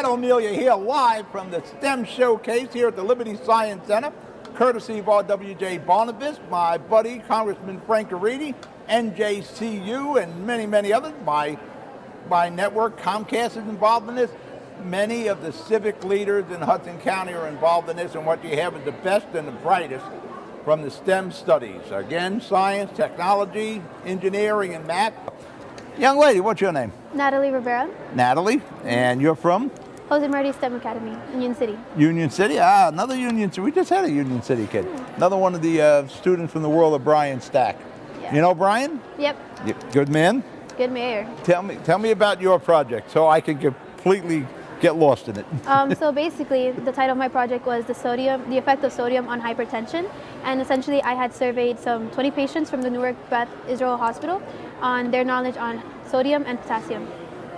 Pat O'Melia here live from the STEM Showcase here at the Liberty Science Center, courtesy of RWJ Barnabas, my buddy Congressman Frank Aridi, NJCU, and many, many others. My network, Comcast, is involved in this. Many of the civic leaders in Hudson County are involved in this, and what you have is the best and the brightest from the STEM studies. Again, science, technology, engineering, and math. Young lady, what's your name? Natalie Rivera. Natalie, and you're from? Jose Marti STEM Academy, Union City. Union City? Ah, another Union City. We just had a Union City kid. Another one of the students from the world of Brian Stack. Yeah. You know Brian? Yep. Good man? Good mayor. Tell me about your project so I can completely get lost in it. So basically, the title of my project was the effect of sodium on hypertension. And essentially, I had surveyed some 20 patients from the Newark Beth Israel Hospital on their knowledge on sodium and potassium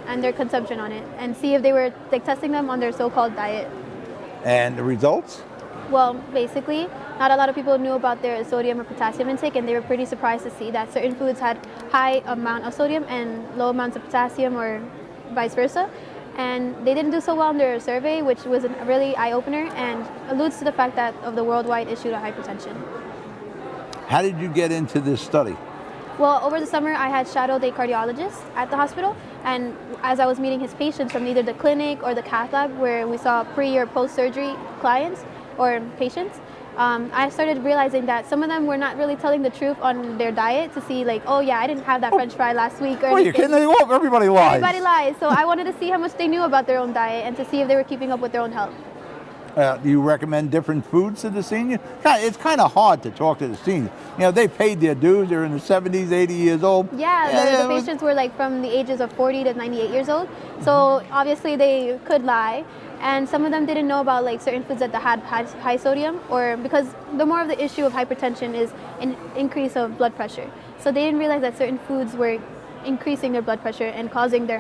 and their consumption on it, and see if they were testing them on their so-called diet. And the results? Well, basically, not a lot of people knew about their sodium or potassium intake, and they were pretty surprised to see that certain foods had high amount of sodium and low amounts of potassium, or vice versa. And they didn't do so well in their survey, which was a really eye-opener and alludes to the fact that of the worldwide issue of hypertension. How did you get into this study? Well, over the summer, I had shadowed a cardiologist at the hospital, and as I was meeting his patients from either the clinic or the cath lab, where we saw pre or post-surgery clients or patients, I started realizing that some of them were not really telling the truth on their diet to see, like, oh yeah, I didn't have that French fry last week. Or you kidding? Everybody lies. Everybody lies. So I wanted to see how much they knew about their own diet and to see if they were keeping up with their own health. Do you recommend different foods to the senior? It's kind of hard to talk to the senior. You know, they paid their dues. They're in the 70s, 80 years old. Yeah, the patients were like from the ages of 40 to 98 years old. So obviously they could lie. And some of them didn't know about like certain foods that had high sodium, or because the more of the issue of hypertension is an increase of blood pressure. So they didn't realize that certain foods were increasing their blood pressure and causing their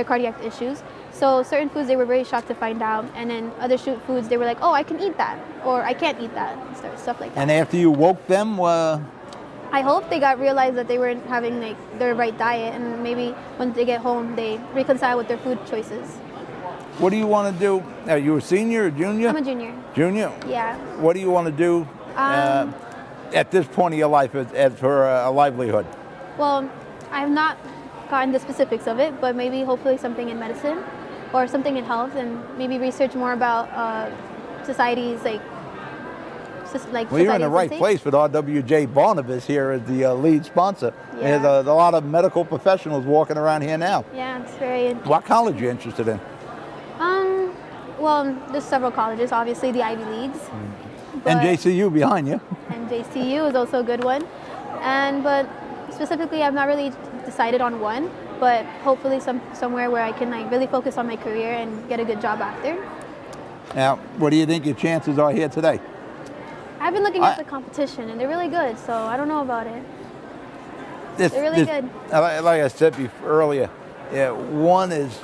cardiac issues. So certain foods they were very shocked to find out, and then other foods they were like, oh, I can eat that, or I can't eat that, stuff like that. And after you woke them, I hope they realized that they weren't having like their right diet, and maybe when they get home they reconcile with their food choices. What do you want to do? Are you a senior or junior? I'm a junior. Junior? Yeah. What do you want to do at this point of your life as for a livelihood? Well, I have not gotten the specifics of it, but maybe hopefully something in medicine or something in health, and maybe research more about societies like well, you're in the right place with RWJ Barnabas here as the lead sponsor. Yeah. There's a lot of medical professionals walking around here now. Yeah, it's very interesting. What college are you interested in? Well, there's several colleges, obviously the Ivy Leagues. NJCU behind you. NJCU is also a good one. But specifically, I've not really decided on one, but hopefully somewhere where I can like really focus on my career and get a good job after. Now, what do you think your chances are here today? I've been looking at the competition, and they're really good, so I don't know about it. They're really good. Like I said earlier, one is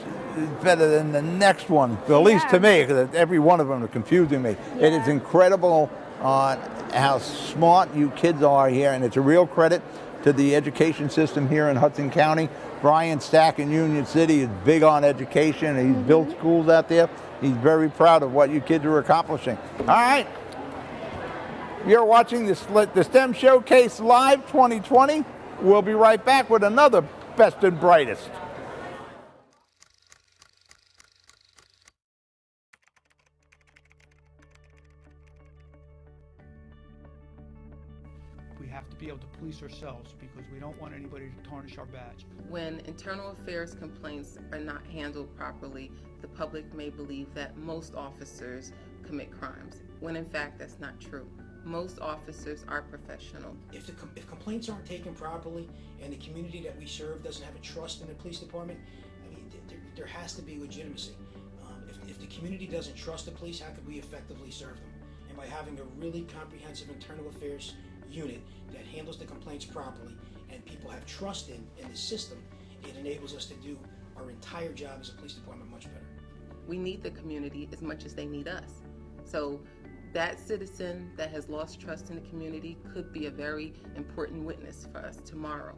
better than the next one, at least to me, because every one of them are confusing me. Yeah. It is incredible on how smart you kids are here, and it's a real credit to the education system here in Hudson County. Brian Stack in Union City is big on education, and he's built schools out there. He's very proud of what you kids are accomplishing. All right. You're watching the STEM Showcase Live 2020. We'll be right back with another Best and Brightest. We have to be able to police ourselves because we don't want anybody to tarnish our badge. When internal affairs complaints are not handled properly, the public may believe that most officers commit crimes, when in fact that's not true. Most officers are professional. If complaints aren't taken properly and the community that we serve doesn't have a trust in the police department, I mean, there has to be legitimacy. If the community doesn't trust the police, how could we effectively serve them? And by having a really comprehensive internal affairs unit that handles the complaints properly and people have trust in the system, it enables us to do our entire job as a police department much better. We need the community as much as they need us. So that citizen that has lost trust in the community could be a very important witness for us tomorrow.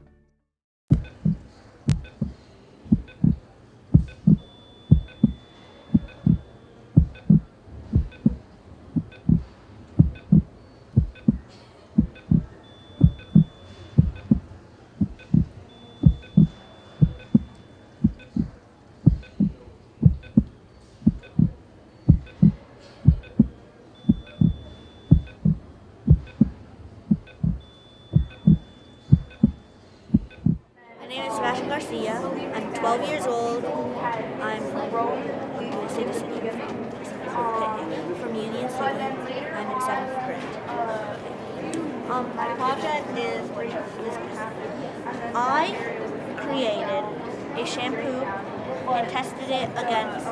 Doria. I'm 12 years old. I'm from Union City. I'm in 7th grade. My project is I created a shampoo and tested it against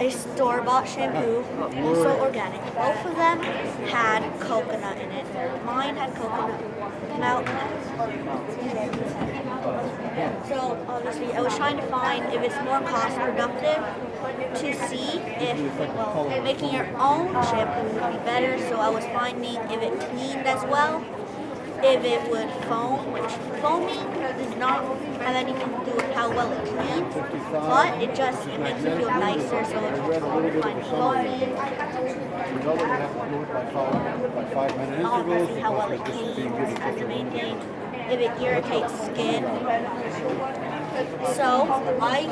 a store-bought shampoo, so organic. Both of them had coconut in it. Mine had coconut milk. So obviously I was trying to find if it's more cost productive to see if making your own shampoo would be better. So I was finding if it cleaned as well, if it would foam, which foaming does not have anything to do with how well it cleans, but it makes you feel nicer. So it's fine foaming. I want to see how well it cleans. That's the main thing. If it irritates skin. So I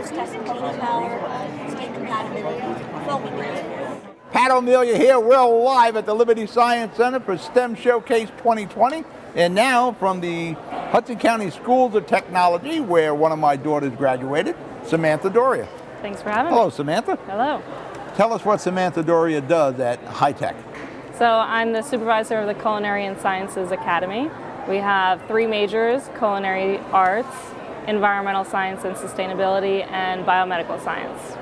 was testing cleaning power, skin compatibility, foaming. Pat O'Melia here. We're live at the Liberty Science Center for STEM Showcase 2020. And now from the Hudson County Schools of Technology, where one of my daughters graduated, Samantha Doria. Thanks for having me. Hello, Samantha. Hello. Tell us what Samantha Doria does at High Tech. So I'm the supervisor of the Culinary and Sciences Academy. We have 3 majors: culinary arts, environmental science and sustainability, and biomedical science.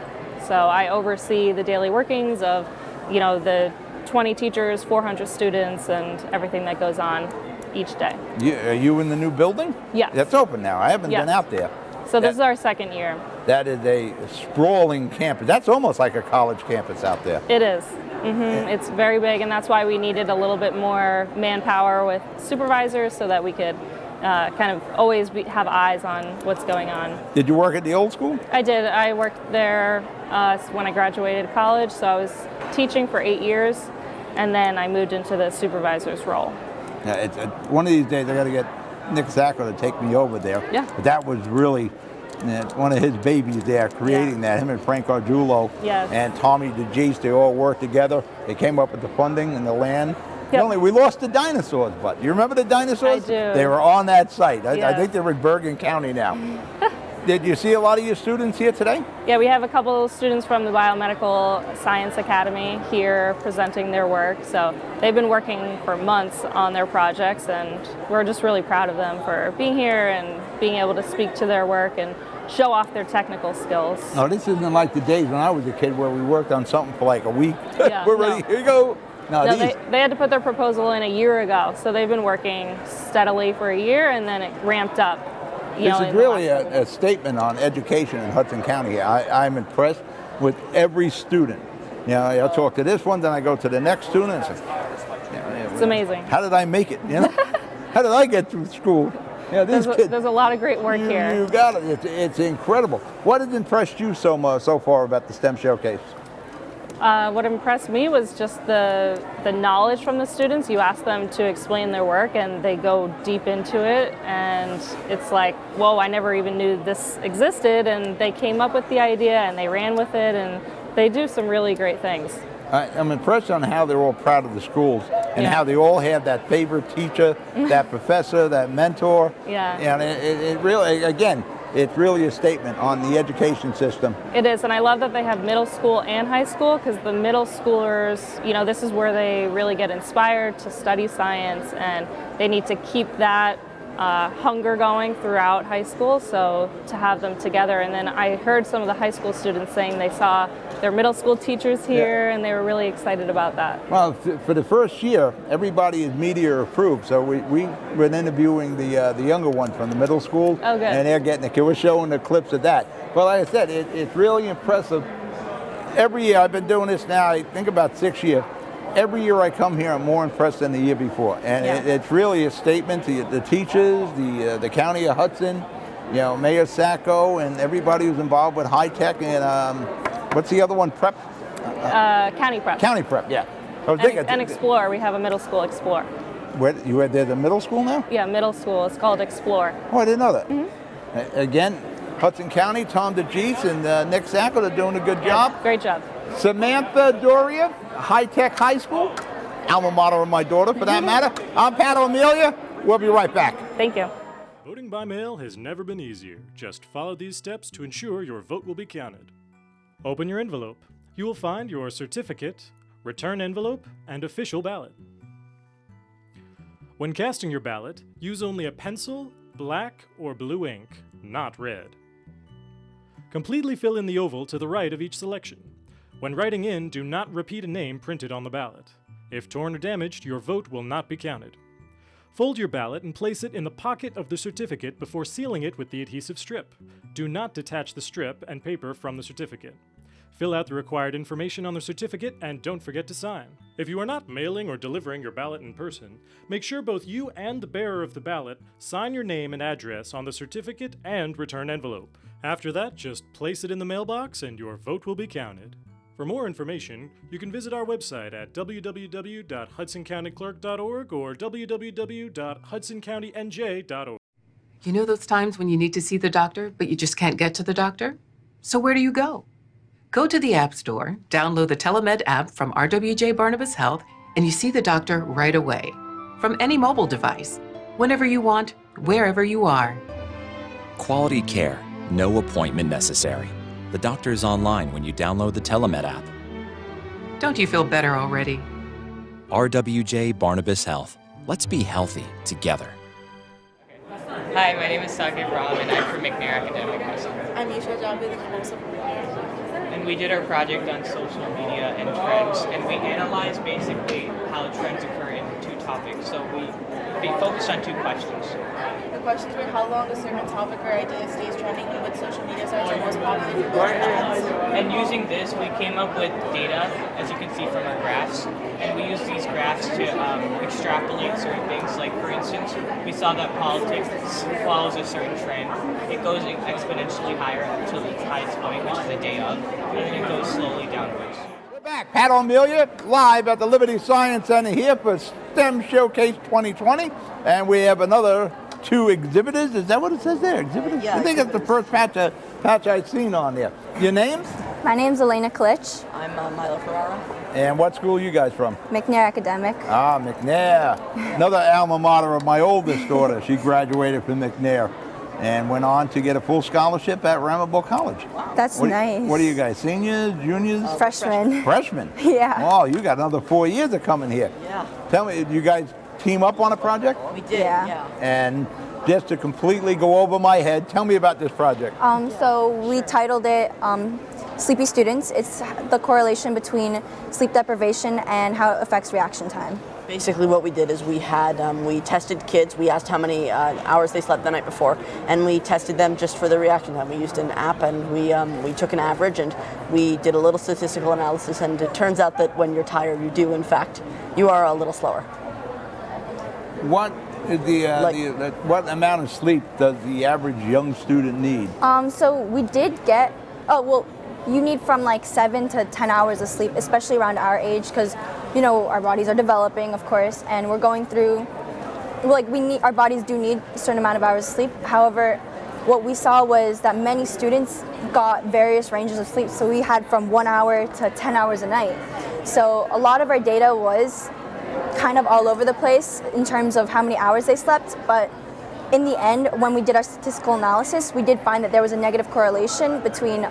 So I oversee the daily workings of, the 20 teachers, 400 students, and everything that goes on each day. Are you in the new building? Yes. That's open now. I haven't been out there. So this is our 2nd year. That is a sprawling campus. That's almost like a college campus out there. It is. It's very big, and that's why we needed a little bit more manpower with supervisors so that we could kind of always have eyes on what's going on. Did you work at the old school? I did. I worked there when I graduated college, so I was teaching for 8 years, and then I moved into the supervisor's role. Yeah, one of these days I got to get Nick Sacco to take me over there. Yeah. But that was really one of his babies there, creating that. Him and Frank Argiulo and Tommy DeGeese, they all worked together. They came up with the funding and the land. Yep. We lost the dinosaurs, but you remember the dinosaurs? I do. They were on that site. I Yeah. think they're in Bergen County now. Did you see a lot of your students here today? Yeah, we have a couple of students from the Biomedical Science Academy here presenting their work. So they've been working for months on their projects, and we're just really proud of them for being here and being able to speak to their work and show off their technical skills. No, this isn't like the days when I was a kid where we worked on something for like a week. Yeah, We're ready, here you go. No, they had to put their proposal in a year ago, so they've been working steadily for a year, and then it ramped up. This is really a statement on education in Hudson County. I'm impressed with every student. I'll talk to this one, then I go to the next student and say, it's amazing. How did I make it? How did I get through school? These kids. There's a lot of great work here. You got it. It's incredible. What has impressed you so far about the STEM Showcase? What impressed me was just the knowledge from the students. You ask them to explain their work and they go deep into it, and it's like, whoa, I never even knew this existed, and they came up with the idea and they ran with it, and they do some really great things. I'm impressed on how they're all proud of the schools and how they all have that favorite teacher, that professor, that mentor. Yeah. And it really, again, it's really a statement on the education system. It is, and I love that they have middle school and high school, because the middle schoolers, this is where they really get inspired to study science, and they need to keep that hunger going throughout high school, so to have them together. And then I heard some of the high school students saying they saw their middle school teachers here, and they were really excited about that. Well, for the first year, everybody is media approved, so we've been interviewing the younger ones from the middle school. Oh, good. And they're getting we're showing the clips of that. Well, like I said, it's really impressive. Every year, I've been doing this now, I think about 6 years. Every year I come here, I'm more impressed than the year before. And it's really a statement to the teachers, the county of Hudson, Mayor Sacco, and everybody who's involved with High Tech, and what's the other one, Prep? County Prep. County Prep, yeah. And Explore, we have a middle school Explore. There's a middle school now? Yeah, middle school, it's called Explore. Oh, I didn't know that. Again, Hudson County, Tom DeGeese and Nick Sacco, they're doing a good job. Great job. Samantha Doria, High Tech High School, alma mater of my daughter for that matter. I'm Pat O'Melia. We'll be right back. Thank you. Voting by mail has never been easier. Just follow these steps to ensure your vote will be counted. Open your envelope. You will find your certificate, return envelope, and official ballot. When casting your ballot, use only a pencil, black, or blue ink, not red. Completely fill in the oval to the right of each selection. When writing in, do not repeat a name printed on the ballot. If torn or damaged, your vote will not be counted. Fold your ballot and place it in the pocket of the certificate before sealing it with the adhesive strip. Do not detach the strip and paper from the certificate. Fill out the required information on the certificate and don't forget to sign. If you are not mailing or delivering your ballot in person, make sure both you and the bearer of the ballot sign your name and address on the certificate and return envelope. After that, just place it in the mailbox and your vote will be counted. For more information, you can visit our website at www.hudsoncountyclerk.org or www.hudsoncountyNJ.org. You know those times when you need to see the doctor, but you just can't get to the doctor? So where do you go? Go to the App Store, download the TeleMed app from RWJ Barnabas Health, and you see the doctor right away. From any mobile device, whenever you want, wherever you are. Quality care, no appointment necessary. The doctor is online when you download the TeleMed app. Don't you feel better already? RWJ Barnabas Health. Let's be healthy together. Hi, my name is Sakib Ram and I'm from McNair Academic High School. I'm Isha Javed, also from McNair. And we did our project on social media and trends, and we analyzed basically how trends occur in two topics. So we focused on two questions. The questions were how long a certain topic or idea stays trending and what social media sites are most popular for building trends. And using this, we came up with data, as you can see from our graphs, and we used these graphs to extrapolate certain things. Like, for instance, we saw that politics follows a certain trend. It goes exponentially higher until its highest point, which is the day of, and then it goes slowly downwards. We're back. Pat O'Melia live at the Liberty Science Center here for STEM Showcase 2020, and we have another two exhibitors. Is that what it says there? Exhibitors? Yeah, I think it's the first patch I've seen on there. Your names? My name's Elena Klitsch. I'm Milo Ferrara. And what school are you guys from? McNair Academic. Ah, McNair. Another alma mater of my oldest daughter. She graduated from McNair and went on to get a full scholarship at Ramapo College. Wow. That's nice. What are you guys, seniors, juniors? Freshmen. Freshmen? Yeah. Oh, you got another 4 years of coming here. Yeah. Tell me, you guys team up on a project? We did, Yeah. And just to completely go over my head, tell me about this project. So we titled it Sleepy Students. It's the correlation between sleep deprivation and how it affects reaction time. Basically what we did is we tested kids, we asked how many hours they slept the night before, and we tested them just for the reaction time. We used an app and we took an average and we did a little statistical analysis, and it turns out that when you're tired, you are a little slower. What is what amount of sleep does the average young student need? So we did get, you need from like 7 to 10 hours of sleep, especially around our age, because our bodies are developing, of course, and we're going through, our bodies do need a certain amount of hours of sleep. However, what we saw was that many students got various ranges of sleep. So we had from 1 hour to 10 hours a night. So a lot of our data was kind of all over the place in terms of how many hours they slept, but in the end, when we did our statistical analysis, we did find that there was a negative correlation between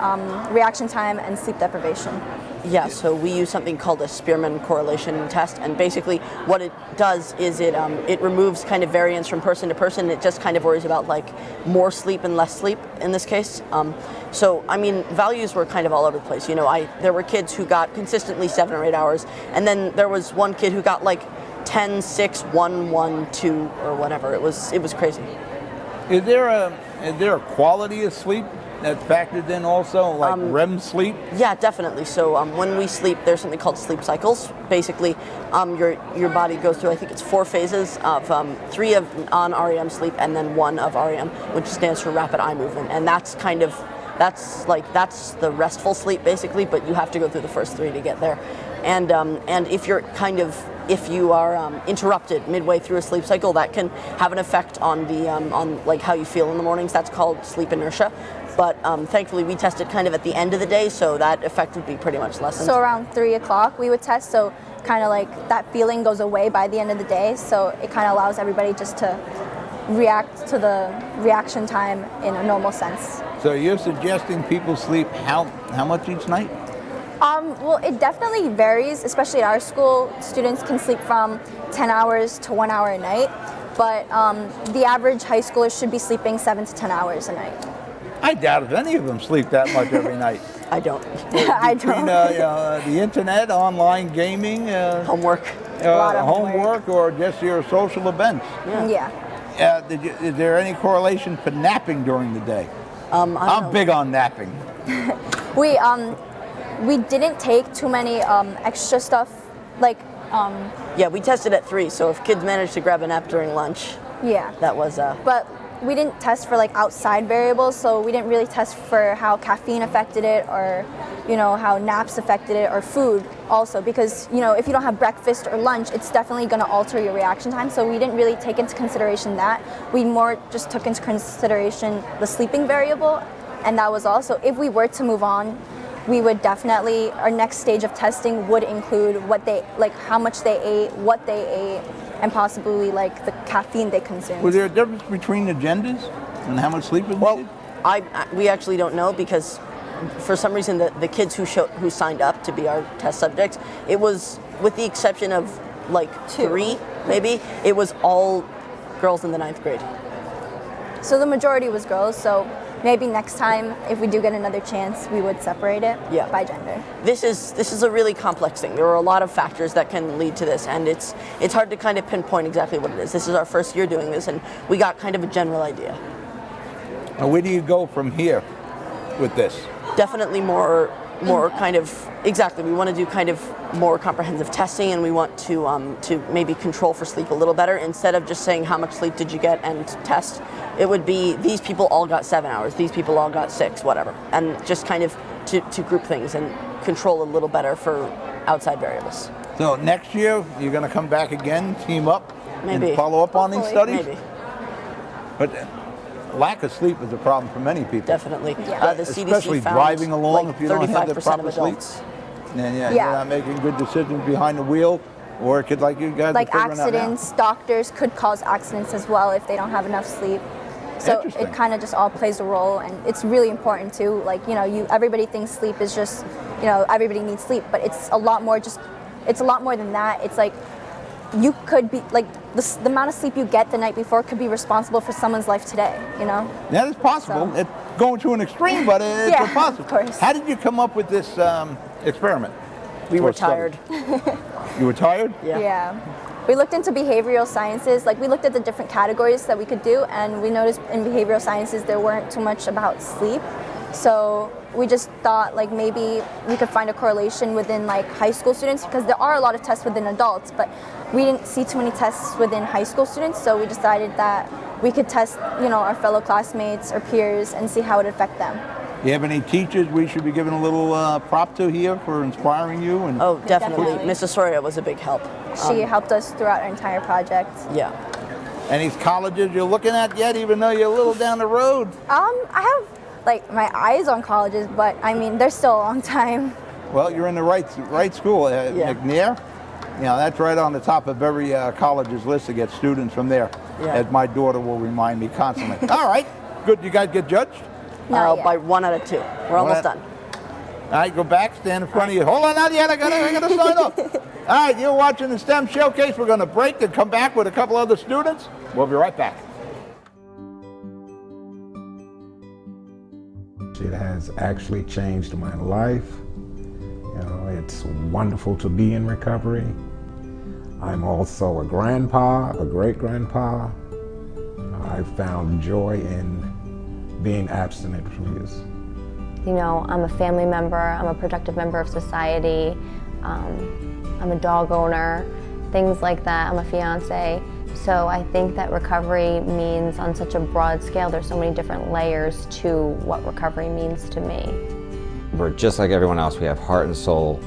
reaction time and sleep deprivation. Yeah, so we use something called a Spearman correlation test, and basically what it does is it removes kind of variance from person to person. It just kind of worries about like more sleep and less sleep in this case. So I mean, values were kind of all over the place. There were kids who got consistently 7 or 8 hours, and then there was one kid who got like 10, 6, 1, 1, 2, or whatever. It was crazy. Is there a quality of sleep that's factored in also, like REM sleep? Yeah, definitely. So when we sleep, there's something called sleep cycles. Basically, your body goes through, I think it's 4 phases of 3 of non-REM sleep and then 1 of REM, which stands for rapid eye movement. And that's the restful sleep basically, but you have to go through the first 3 to get there. And if you are interrupted midway through a sleep cycle, that can have an effect on how you feel in the mornings. That's called sleep inertia. But thankfully, we tested kind of at the end of the day, so that effect would be pretty much lessened. So around 3 o'clock we would test, so kind of like that feeling goes away by the end of the day, so it kind of allows everybody just to react to the reaction time in a normal sense. So you're suggesting people sleep how much each night? Well, it definitely varies, especially at our school. Students can sleep from 10 hours to 1 hour a night, but the average high schooler should be sleeping 7 to 10 hours a night. I doubt if any of them sleep that much every night. I don't. I Between don't. the internet, online gaming, Homework. A lot of homework, or just your social events. Yeah. Is there any correlation for napping during the day? I'm big on napping. We didn't take too many extra stuff, like. Yeah, we tested at 3, so if kids managed to grab a nap during lunch, Yeah. that was. But we didn't test for like outside variables, so we didn't really test for how caffeine affected it, or how naps affected it, or food also, because if you don't have breakfast or lunch, it's definitely going to alter your reaction time. So we didn't really take into consideration that. We more just took into consideration the sleeping variable, and that was also, if we were to move on, we would definitely, our next stage of testing would include how much they ate, what they ate, and possibly like the caffeine they consumed. Was there a difference between the genders and how much sleep was needed? We actually don't know, because for some reason the kids who signed up to be our test subjects, it was, with the exception of like 3 maybe, it was all girls in the 9th grade. So the majority was girls, so maybe next time, if we do get another chance, we would separate it by gender. This is a really complex thing. There are a lot of factors that can lead to this, and it's hard to kind of pinpoint exactly what it is. This is our first year doing this, and we got kind of a general idea. Now, where do you go from here with this? Definitely more kind of, exactly, we want to do kind of more comprehensive testing, and we want to maybe control for sleep a little better. Instead of just saying how much sleep did you get and test, it would be these people all got 7 hours, these people all got 6, whatever, and just kind of to group things and control a little better for outside variables. So next year you're going to come back again, team up, Maybe. and follow up on these studies? Maybe. But lack of sleep is a problem for many people. Definitely. Yeah. The CDC Especially found driving along, like if you don't have the 35% proper of sleep. adults. And you're not making good decisions behind the wheel, or it could, like you guys Like are figuring out now. accidents, doctors could cause accidents as well if they don't have enough sleep. So Interesting. it kind of just all plays a role, and it's really important too. Like everybody thinks sleep is just everybody needs sleep, but it's a lot more. It's a lot more than that. It's like you could be like the amount of sleep you get the night before could be responsible for someone's life today. That is possible. So. It's going to an extreme, but it's possible. Of course. How did you come up with this experiment? We were or study? tired. You were tired? Yeah. We looked into behavioral sciences, like we looked at the different categories that we could do, and we noticed in behavioral sciences there weren't too much about sleep. So we just thought like maybe we could find a correlation within like high school students, because there are a lot of tests within adults, but we didn't see too many tests within high school students, so we decided that we could test, our fellow classmates or peers and see how it would affect them. You have any teachers we should be giving a little prop to here for inspiring you? And Oh, definitely. Definitely. Mrs. Soria was a big help. She helped us throughout our entire project. Yeah. any colleges you're looking at yet, even though you're a little down the road? I have like my eyes on colleges, but I mean, there's still a long time. Well, you're in the right school, McNair. You know, that's right on the top of every college's list to get students from there, as my daughter will remind me constantly. All right, good. You guys get judged? By 1 out of 2. We're almost done. All right, go back, stand in front of you. Hold on, not yet. I gotta sign up. All right, you're watching the STEM Showcase. We're going to break and come back with a couple other students. We'll be right back. It has actually changed my life. You know, it's wonderful to be in recovery. I'm also a grandpa, a great-grandpa. I found joy in being abstinent from use. You know, I'm a family member, I'm a productive member of society, I'm a dog owner, things like that. I'm a fiance. So I think that recovery means on such a broad scale, there's so many different layers to what recovery means to me. We're just like everyone else. We have heart and soul.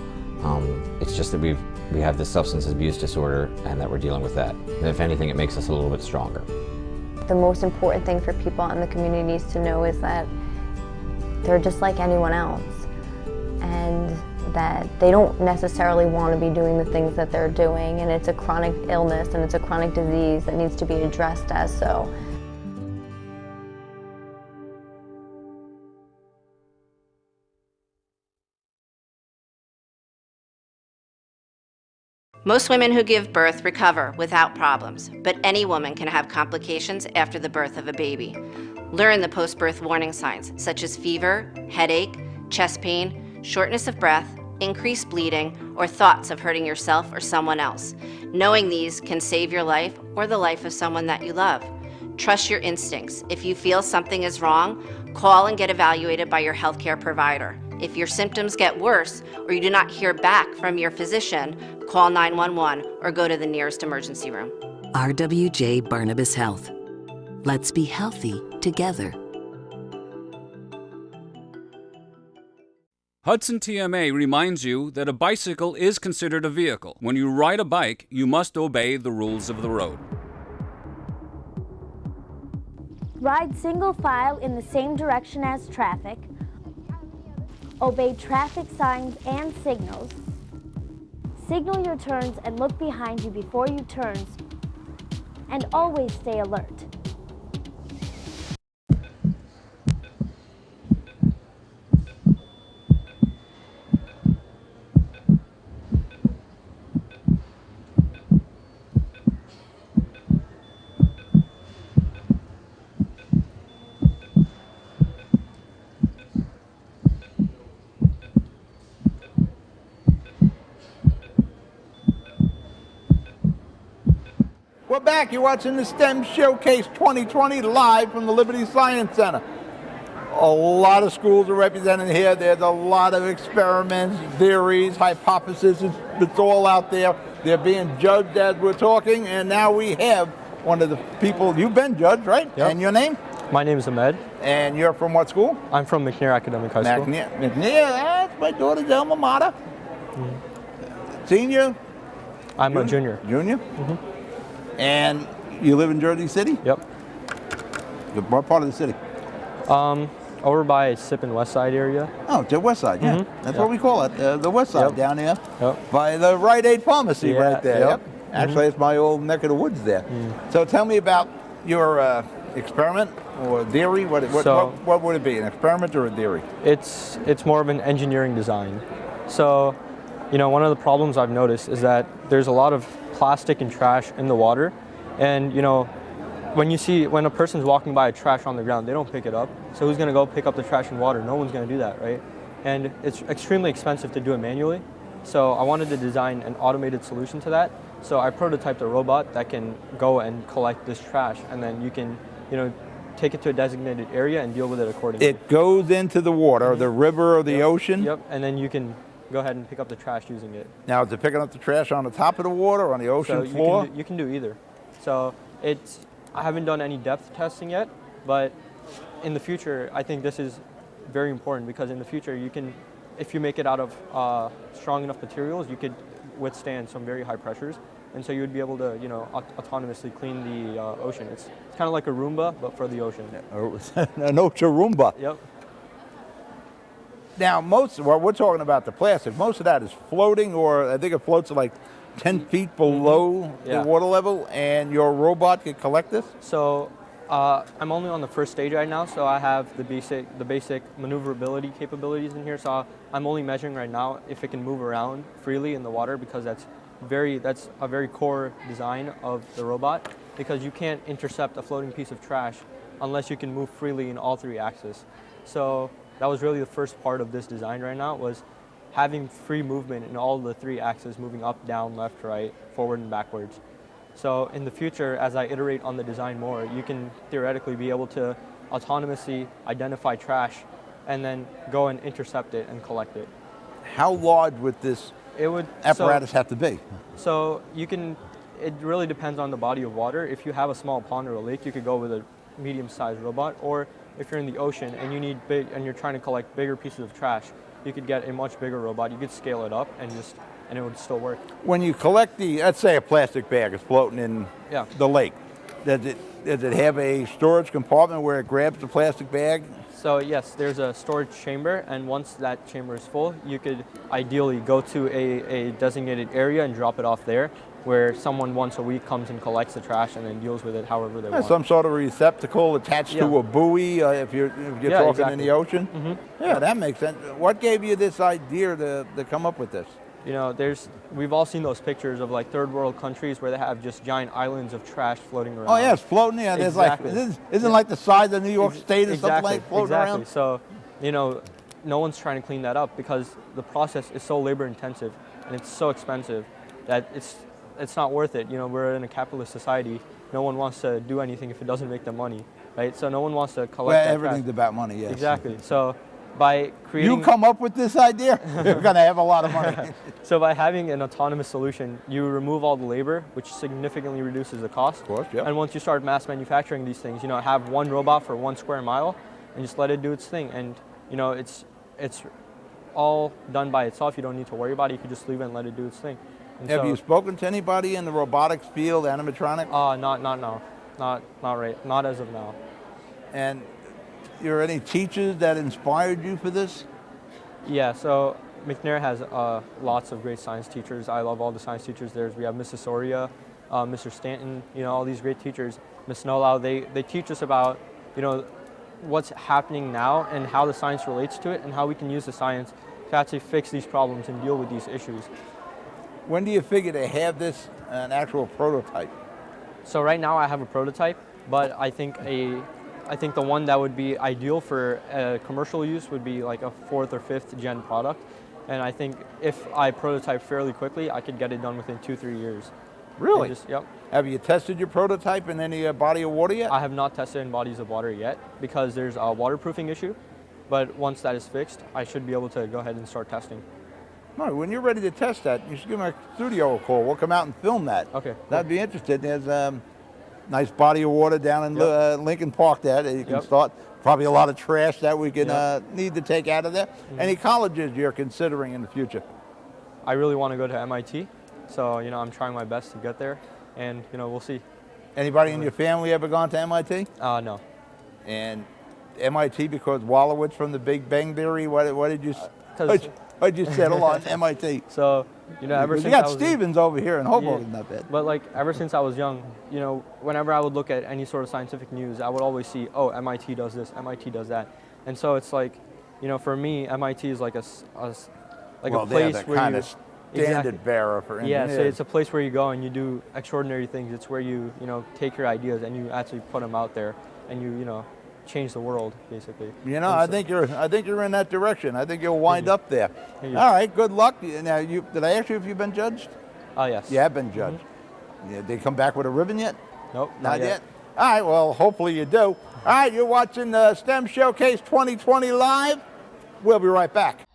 It's just that we have this substance abuse disorder and that we're dealing with that. And if anything, it makes us a little bit stronger. The most important thing for people in the communities to know is that they're just like anyone else, and that they don't necessarily want to be doing the things that they're doing, and it's a chronic illness and it's a chronic disease that needs to be addressed as so. Most women who give birth recover without problems, but any woman can have complications after the birth of a baby. Learn the post-birth warning signs, such as fever, headache, chest pain, shortness of breath, increased bleeding, or thoughts of hurting yourself or someone else. Knowing these can save your life or the life of someone that you love. Trust your instincts. If you feel something is wrong, call and get evaluated by your healthcare provider. If your symptoms get worse or you do not hear back from your physician, call 911 or go to the nearest emergency room. RWJ Barnabas Health. Let's be healthy together. Hudson TMA reminds you that a bicycle is considered a vehicle. When you ride a bike, you must obey the rules of the road. Ride single file in the same direction as traffic. Obey traffic signs and signals. Signal your turns and look behind you before you turn. And always stay alert. We're back. You're watching the STEM Showcase 2020 live from the Liberty Science Center. A lot of schools are represented here. There's a lot of experiments, theories, hypotheses. It's all out there. They're being judged as we're talking, and now we have one of the people. You've been judged, right? Yep. And your name? My name is Ahmed. And you're from what school? I'm from McNair Academic High School. McNair, that's my daughter's alma mater. Senior? I'm a junior. Junior? And you live in Jersey City? Yep. What part of the city? Over by Sip and West Side area. Oh, the West Side, yeah. That's what we call it, the West Side down there. Yep. By the Rite Aid Pharmacy right there. Yep. Actually, it's my old neck of the woods there. So tell me about your experiment or theory. What would it be, an experiment or a theory? It's more of an engineering design. So, you know, one of the problems I've noticed is that there's a lot of plastic and trash in the water, and you know, when a person's walking by a trash on the ground, they don't pick it up. So who's going to go pick up the trash in water? No one's going to do that, right? And it's extremely expensive to do it manually. So I wanted to design an automated solution to that. So I prototyped a robot that can go and collect this trash, and then you can, you know, take it to a designated area and deal with it accordingly. It goes into the water, the river or the ocean? Yep, and then you can go ahead and pick up the trash using it. Now, is it picking up the trash on the top of the water or on the ocean floor? You can do either. So I haven't done any depth testing yet, but in the future, I think this is very important because in the future, you can, if you make it out of strong enough materials, you could withstand some very high pressures. And so you would be able to, you know, autonomously clean the ocean. It's kind of like a Roomba, but for the ocean. An ocean Roomba. Yep. Now, we're talking about the plastic. Most of that is floating, or I think it floats like 10 feet below the water level, and your robot can collect this? So I'm only on the first stage right now, so I have the basic maneuverability capabilities in here. So I'm only measuring right now if it can move around freely in the water, because that's a very core design of the robot, because you can't intercept a floating piece of trash unless you can move freely in all three axes. So that was really the first part of this design right now, was having free movement in all the three axes, moving up, down, left, right, forward, and backwards. So in the future, as I iterate on the design more, you can theoretically be able to autonomously identify trash and then go and intercept it and collect it. How large would this apparatus have to be? So it really depends on the body of water. If you have a small pond or a lake, you could go with a medium-sized robot, or if you're in the ocean and you're trying to collect bigger pieces of trash, you could get a much bigger robot. You could scale it up and it would still work. When you collect let's say a plastic bag is floating in the lake, does it have a storage compartment where it grabs the plastic bag? So yes, there's a storage chamber, and once that chamber is full, you could ideally go to a designated area and drop it off there, where someone once a week comes and collects the trash and then deals with it however they want. Some sort of receptacle attached to a buoy if you're talking in the ocean? Yeah, that makes sense. What gave you this idea to come up with this? we've all seen those pictures of like third world countries where they have just giant islands of trash floating around. Oh yeah, it's floating. Yeah, there's exactly. isn't like the size of New York State or something like floating around. So, no one's trying to clean that up because the process is so labor intensive and it's so expensive that it's not worth it. We're in a capitalist society. No one wants to do anything if it doesn't make them money, right? So no one wants to collect that everything's trash. about money, yes. Exactly. So by creating... You come up with this idea, you're going to have a lot of money. So by having an autonomous solution, you remove all the labor, which significantly reduces the cost. Of course, yeah. And once you start mass manufacturing these things, have one robot for 1 square mile and just let it do its thing. And, it's all done by itself. You don't need to worry about it. You can just leave it and let it do its thing. And have you spoken to anybody in the robotics field, animatronics? Not now. Not as of now. And are any teachers that inspired you for this? Yeah, so McNair has lots of great science teachers. I love all the science teachers there. We have Mrs. Doria, Mr. Stanton, all these great teachers. Ms. Nolau, they teach us about, what's happening now and how the science relates to it and how we can use the science to actually fix these problems and deal with these issues. When do you figure to have this an actual prototype? So right now I have a prototype, but I think the one that would be ideal for commercial use would be like a 4th or 5th gen product. And I think if I prototype fairly quickly, I could get it done within 2-3 years. Really? Yep. Have you tested your prototype in any body of water yet? I have not tested in bodies of water yet because there's a waterproofing issue. But once that is fixed, I should be able to go ahead and start testing. No, when you're ready to test that, you should give my studio a call. We'll come out and film that. Okay. That'd be interesting. There's a nice body of water down in Lincoln Park there that you can start. Probably a lot of trash that we can need to take out of there. Mm-hmm. Any colleges you're considering in the future? I really want to go to MIT. So, I'm trying my best to get there. And, we'll see. Anybody in your family ever gone to MIT? No. And MIT because Wolowitz from the Big Bang Theory? What did you... Why'd you settle on MIT? So, ever since you got Stevens over here in Hoboken, not bad. But ever since I was young, whenever I would look at any sort of scientific news, I would always see, oh, MIT does this, MIT does that. And so it's for me, MIT is like a place where kind of standard bearer for engineers. Yeah, so it's a place where you go and you do extraordinary things. It's where you, take your ideas and you actually put them out there and you change the world, basically. I think you're in that direction. I think you'll wind up there. All right, good luck. Now, did I ask you if you've been judged? Yes. You have been judged. Yeah, they come back with a ribbon yet? Nope, not yet. All right, well, hopefully you do. All right, you're watching the STEM Showcase 2020 live. We'll be right back.